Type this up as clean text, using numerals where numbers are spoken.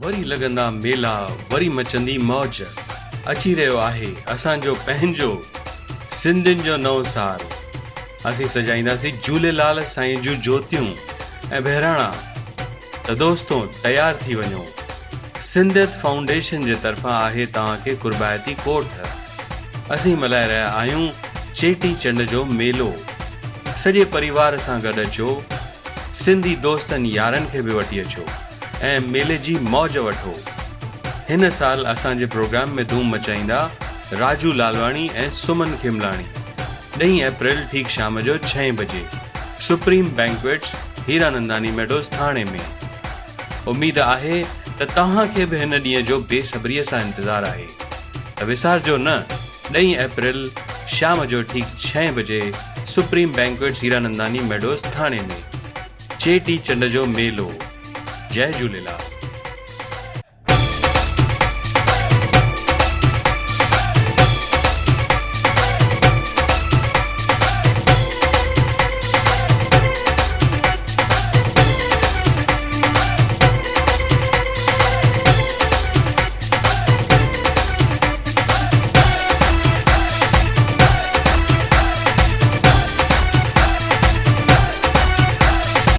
वरी लगंदा मेला, वरी मचंदी मौज। अची रहियो आहे असांजो पंहिंजो सिंधियुनि जो नओं साल। असीं सजाईंदासीं झूलेलाल साईं जूं ज्योतियूं ऐं बहिराणा। त दोस्तो तयार थी वञो। सिंधियत फाउंडेशन जे तरफ़ां आहे तव्हांखे कुर्बायती कोठ। असीं मल्हाए रहिया आहियूं चेटी चंड जो मेलो। सॼे परिवार सां गॾु अचो, सिंधी दोस्तनि यारनि खे बि वठी अचो ऐं मेले जी मौज वठो। हिन साल असांजे प्रोग्राम में धूम मचाईंदा राजू लालवाणी ऐं सुमन खिमलाणी। 9 अप्रैल ठीक शाम जो 6 बजे सुप्रीम बैंक्वेट्स हीरानंदानी मेडोज़ थाणे में। उम्मीद आहे त तव्हांखे बि हिन ॾींहं जो बेसब्रीअ सां इंतज़ारु आहे। त विसारजो न, 9 अप्रैल शाम जो ठीक 6 बजे सुप्रीम बैंक्वेट्स हीरानंदानी मेडोज़ थाणे में चेटी चंड जो मेलो। जय झूलेलाल।